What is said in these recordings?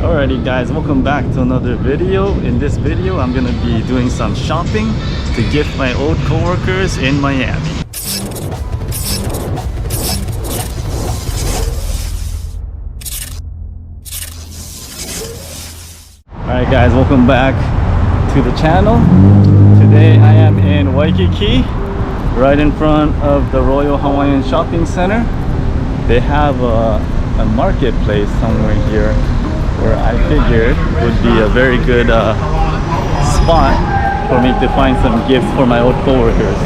Alrighty guys, welcome back to another video. In this video, I'm gonna be doing some shopping to gift my old coworkers in Miami. Alright guys, welcome back to the channel. Today I am in Waikiki, right in front of the Royal Hawaiian Shopping Center. They have a marketplace somewhere here where I figured would be a very good spot for me to find some gifts for my old coworkers.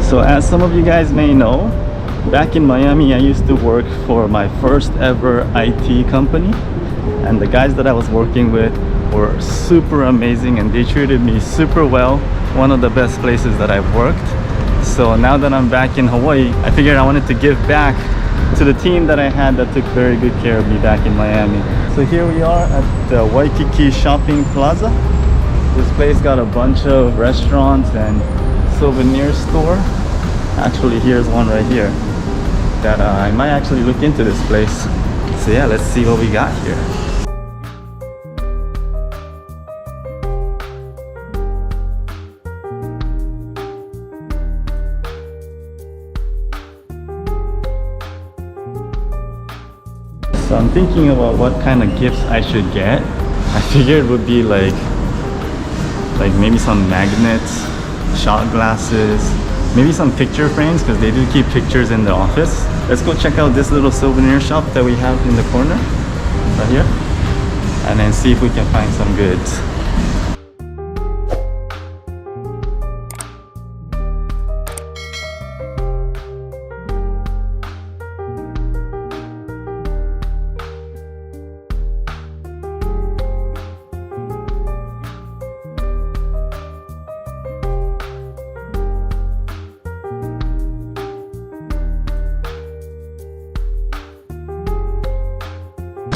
So as some of you guys may know, back in Miami I used to work for my first ever IT company, and the guys that I was working with were super amazing and they treated me super well. One of the best places that I've worked. So now that I'm back in Hawaii, I figured I wanted to give back to the team that I had that took very good care of me back in Miami. So here we are at the Waikiki Shopping Plaza. This place got a bunch of restaurants and souvenir store. Actually, here's one right here that I might actually look into this place. So yeah, let's see what we got here. So I'm thinking about what kind of gifts I should get. I figured it would be like maybe some magnets, shot glasses, maybe some picture frames because they do keep pictures in the office. Let's go check out this little souvenir shop that we have in the corner right here and then see if we can find some goods.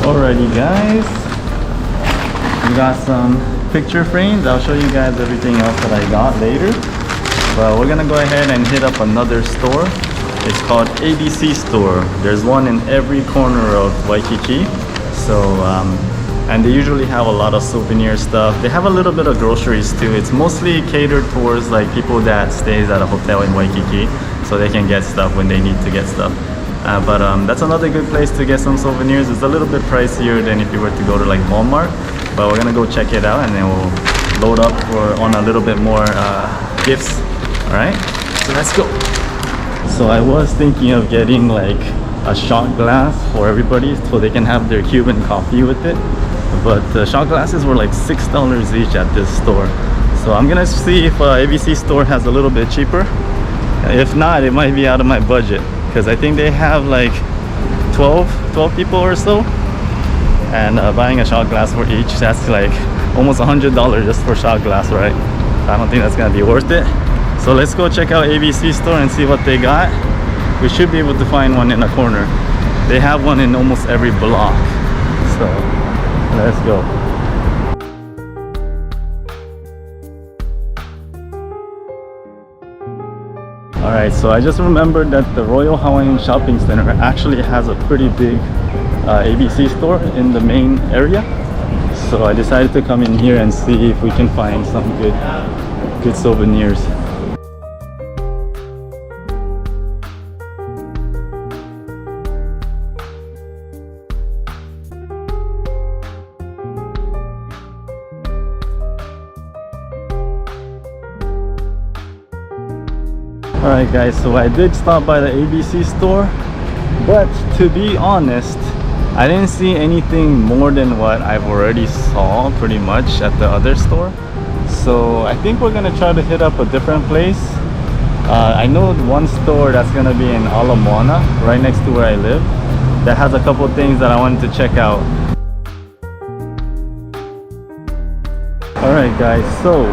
Alrighty guys, we got some picture frames. I'll show you guys everything else that I got later, but we're gonna go ahead and hit up another store. It's called ABC Store. There's one in every corner of Waikiki. So and they usually have a lot of souvenir stuff. They have a little bit of groceries too. It's mostly catered towards like people that stays at a hotel in Waikiki, so they can get stuff when they need to get stuff. But that's another good place to get some souvenirs. It's a little bit pricier than if you were to go to like Walmart, but we're gonna go check it out and then we'll load up on a little bit more gifts. All right, so let's go. So I was thinking of getting like a shot glass for everybody so they can have their Cuban coffee with it, but the shot glasses were like $6 each at this store. So I'm gonna see if ABC Store has a little bit cheaper. If not, it might be out of my budget, because I think they have like 12 people or so, and buying a shot glass for each, that's like almost $100 just for shot glass, right? I don't think that's gonna be worth it. So let's go check out ABC Store and see what they got. We should be able to find one in a corner. They have one in almost every block, so let's go. Alright, so I just remembered that the Royal Hawaiian Shopping Center actually has a pretty big ABC store in the main area. So I decided to come in here and see if we can find some good souvenirs. Alright guys, so I did stop by the ABC store, but to be honest, I didn't see anything more than what I've already saw pretty much at the other store. So I think we're gonna try to hit up a different place. I know one store that's gonna be in Aloha, right next to where I live, that has a couple things that I wanted to check out. Alright guys, so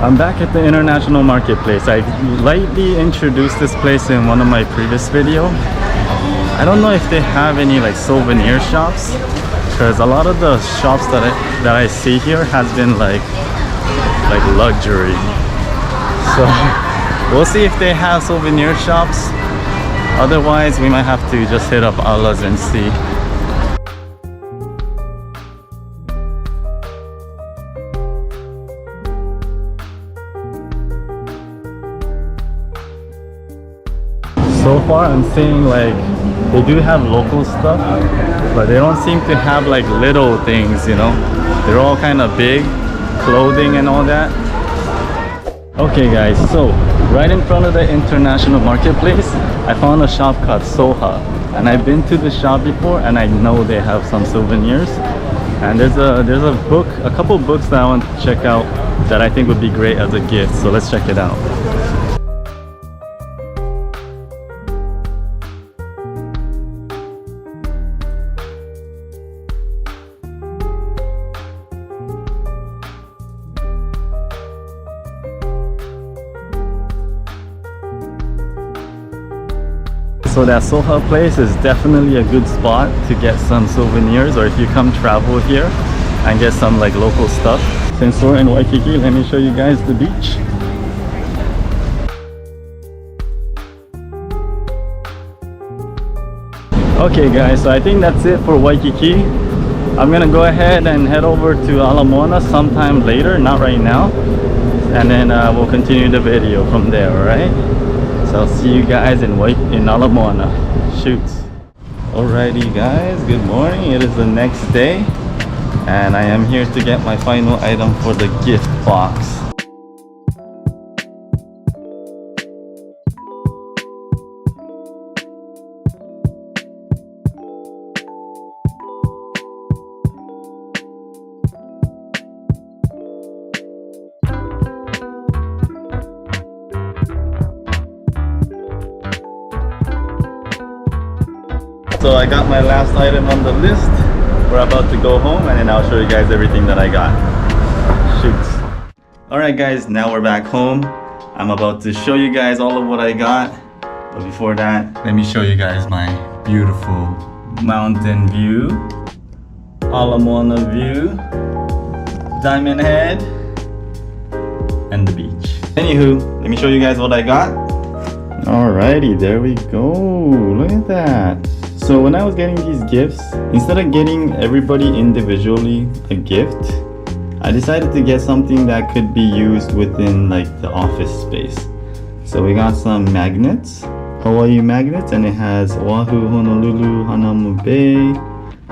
I'm back at the International Marketplace. I lightly introduced this place in one of my previous videos. I don't know if they have any like souvenir shops, because a lot of the shops that I see here has been like luxury. So we'll see if they have souvenir shops. Otherwise, we might have to just hit up Allah's and see. So far I'm seeing like they do have local stuff, but they don't seem to have like little things, you know. They're all kind of big, clothing and all that. Okay guys, so right in front of the international marketplace, I found a shop called Soha, and I've been to the shop before and I know they have some souvenirs. And there's a book, a couple books that I want to check out that I think would be great as a gift, so let's check it out. So that Soha place is definitely a good spot to get some souvenirs, or if you come travel here and get some like local stuff. Since we're in Waikiki, let me show you guys the beach. Okay guys, so I think that's it for Waikiki. I'm gonna go ahead and head over to Ala Moana sometime later, not right now, and then we'll continue the video from there, alright? So I'll see you guys in Ala Moana. Shoots. Alrighty guys, good morning. It is the next day and I am here to get my final item for the gift box. So I got my last item on the list. We're about to go home and then I'll show you guys everything that I got. Shoots. Alright guys, now we're back home. I'm about to show you guys all of what I got. But before that, let me show you guys my beautiful mountain view. Ala Moana view. Diamond Head. And the beach. Anywho, let me show you guys what I got. Alrighty, there we go. Look at that. So when I was getting these gifts, instead of getting everybody individually a gift, I decided to get something that could be used within like the office space. So we got some magnets, Hawaii magnets, and it has Oahu, Honolulu, Hanamu Bay,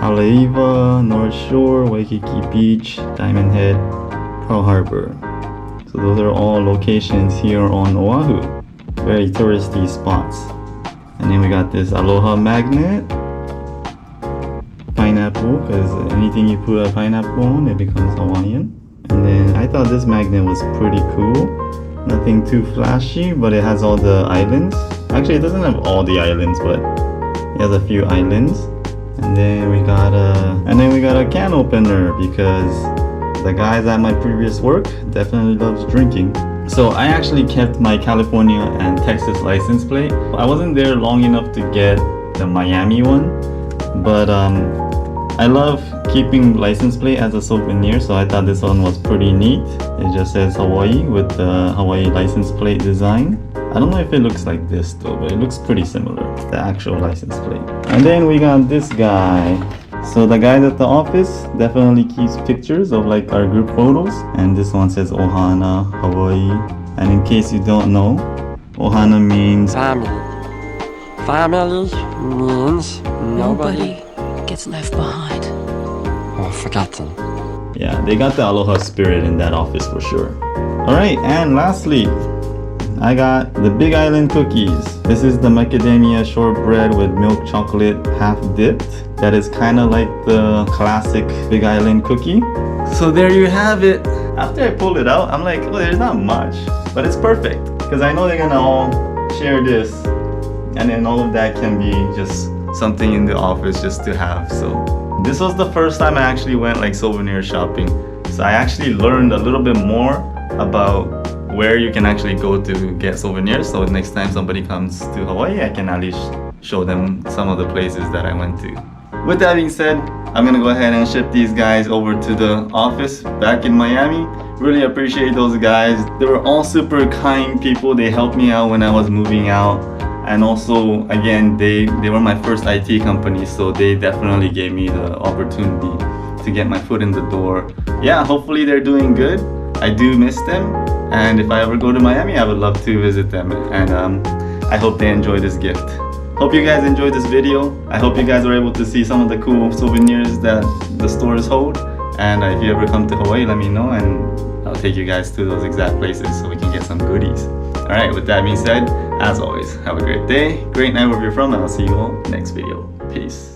Haleiwa, North Shore, Waikiki Beach, Diamond Head, Pearl Harbor. So those are all locations here on Oahu. Very touristy spots. And then we got this Aloha magnet, pineapple, because anything you put a pineapple on, it becomes Hawaiian. And then I thought this magnet was pretty cool. Nothing too flashy, but it has all the islands. Actually, it doesn't have all the islands, but it has a few islands. And then we got a can opener, because the guys at my previous work definitely loves drinking. So I actually kept my California and Texas license plate. I wasn't there long enough to get the Miami one, but I love keeping license plate as a souvenir, so I thought this one was pretty neat. It just says Hawaii with the Hawaii license plate design. I don't know if it looks like this though, but it looks pretty similar to the actual license plate. And then we got this guy. So the guy at the office definitely keeps pictures of like our group photos, and this one says Ohana, Hawaii. And in case you don't know, Ohana means family. Family means nobody gets left behind or forgotten. Yeah, they got the Aloha spirit in that office for sure. Alright, and lastly, I got the Big Island cookies. This is the macadamia shortbread with milk chocolate half dipped. That is kind of like the classic Big Island cookie. So there you have it. After I pulled it out, I'm like, oh, there's not much, but it's perfect because I know they're gonna all share this, and then all of that can be just something in the office just to have. So this was the first time I actually went like souvenir shopping. So I actually learned a little bit more about where you can actually go to get souvenirs. So next time somebody comes to Hawaii, I can at least show them some of the places that I went to. With that being said, I'm gonna go ahead and ship these guys over to the office back in Miami. Really appreciate those guys. They were all super kind people. They helped me out when I was moving out. And also, again, they were my first IT company, so they definitely gave me the opportunity to get my foot in the door. Yeah, hopefully they're doing good. I do miss them, and if I ever go to Miami, I would love to visit them, and I hope they enjoy this gift. Hope you guys enjoyed this video. I hope you guys were able to see some of the cool souvenirs that the stores hold, and if you ever come to Hawaii, let me know, and I'll take you guys to those exact places so we can get some goodies. Alright, with that being said, as always, have a great day, great night wherever you're from, and I'll see you all next video. Peace.